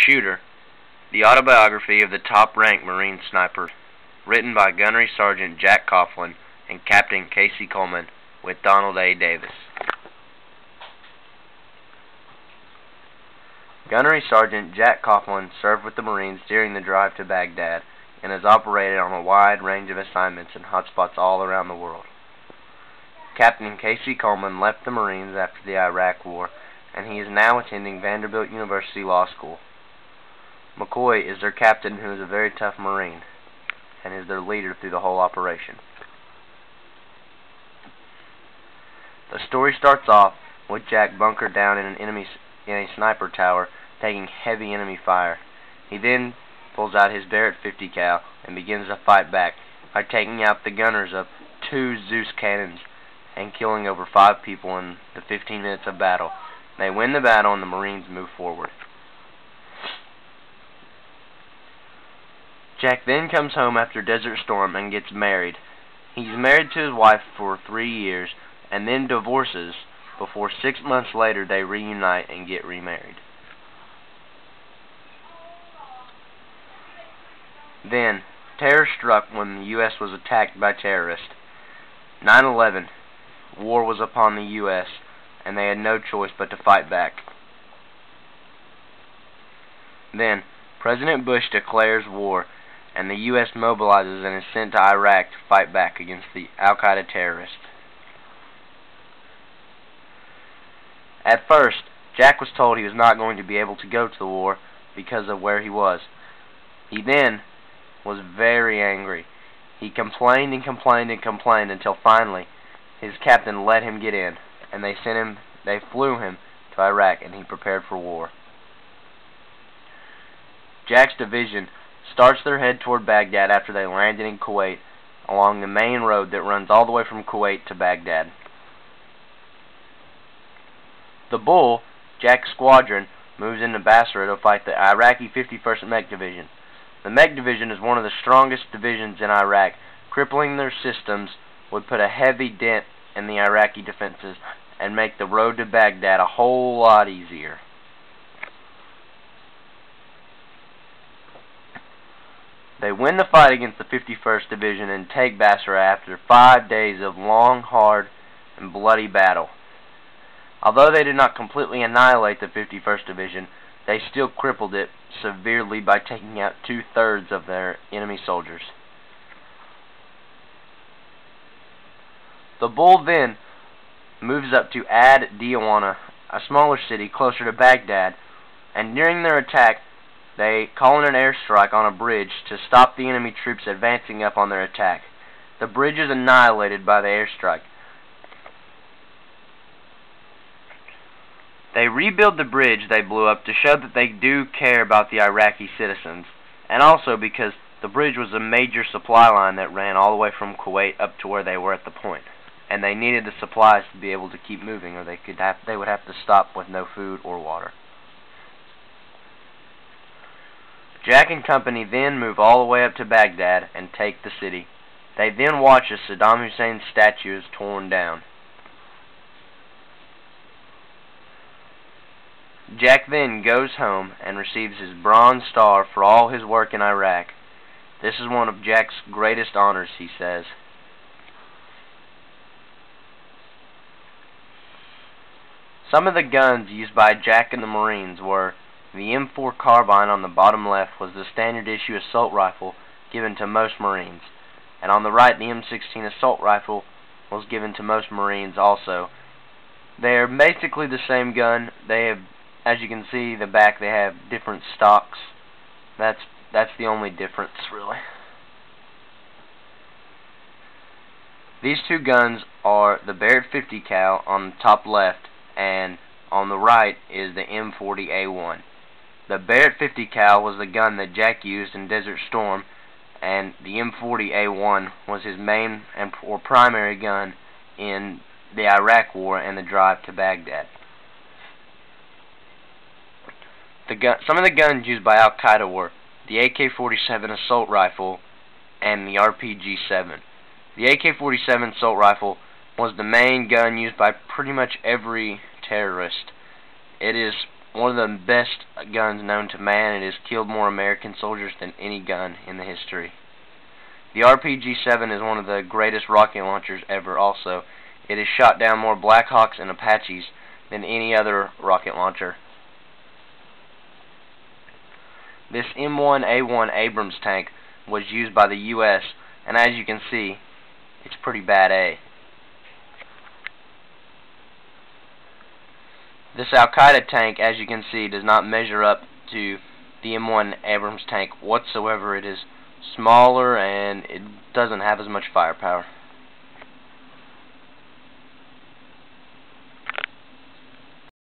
Shooter, the autobiography of the top-ranked Marine sniper, written by Gunnery Sergeant Jack Coughlin and Captain Casey Coleman, with Donald A. Davis. Gunnery Sergeant Jack Coughlin served with the Marines during the drive to Baghdad and has operated on a wide range of assignments in hotspots all around the world. Captain Casey Coleman left the Marines after the Iraq War, and he is now attending Vanderbilt University Law School. McCoy is their captain, who is a very tough Marine, and is their leader through the whole operation. The story starts off with Jack bunkered down in a sniper tower, taking heavy enemy fire. He then pulls out his Barrett 50 cal and begins to fight back by taking out the gunners of 2 Zeus cannons and killing over 5 people in the 15 minutes of battle. They win the battle and the Marines move forward. Jack then comes home after Desert Storm and gets married. He's married to his wife for 3 years and then divorces before 6 months later they reunite and get remarried. Then, terror struck when the U.S. was attacked by terrorists. 9/11, war was upon the U.S., and they had no choice but to fight back. Then, President Bush declares war, and the U.S. mobilizes and is sent to Iraq to fight back against the Al-Qaeda terrorists. At first, Jack was told he was not going to be able to go to the war because of where he was. He then was very angry. He complained and complained and complained until finally his captain let him get in, and they flew him to Iraq, and he prepared for war. Jack's division starts their head toward Baghdad after they landed in Kuwait along the main road that runs all the way from Kuwait to Baghdad. The Bull, Jack's squadron, moves into Basra to fight the Iraqi 51st Mech Division. The Mech Division is one of the strongest divisions in Iraq. Crippling their systems would put a heavy dent in the Iraqi defenses and make the road to Baghdad a whole lot easier. They win the fight against the 51st Division and take Basra after 5 days of long, hard, and bloody battle. Although they did not completely annihilate the 51st Division, they still crippled it severely by taking out 2/3 of their enemy soldiers. The Bull then moves up to Ad Diawana, a smaller city closer to Baghdad, and during their attack, they call in an airstrike on a bridge to stop the enemy troops advancing up on their attack. The bridge is annihilated by the airstrike. They rebuild the bridge they blew up to show that they do care about the Iraqi citizens, and also because the bridge was a major supply line that ran all the way from Kuwait up to where they were at the point, and they needed the supplies to be able to keep moving, or they would have to stop with no food or water. Jack and company then move all the way up to Baghdad and take the city. They then watch as Saddam Hussein's statue is torn down. Jack then goes home and receives his Bronze Star for all his work in Iraq. This is one of Jack's greatest honors, he says. Some of the guns used by Jack and the Marines were: the M4 carbine on the bottom left was the standard issue assault rifle given to most Marines, and on the right the M16 assault rifle was given to most Marines also. They are basically the same gun. They have, as you can see, the back, they have different stocks. That's the only difference, really. These two guns are the Barrett 50 cal on the top left, and on the right is the M40A1. The Barrett 50 cal was the gun that Jack used in Desert Storm, and the M40A1 was his main or primary gun in the Iraq War and the drive to Baghdad. Some of the guns used by Al-Qaeda were the AK-47 assault rifle and the RPG-7. The AK-47 assault rifle was the main gun used by pretty much every terrorist. It is one of the best guns known to man. It has killed more American soldiers than any gun in the history. The RPG-7 is one of the greatest rocket launchers ever also. It has shot down more Black Hawks and Apaches than any other rocket launcher. This M1A1 Abrams tank was used by the U.S., and as you can see, it's pretty bad A. This Al-Qaeda tank, as you can see, does not measure up to the M1 Abrams tank whatsoever. It is smaller and it doesn't have as much firepower.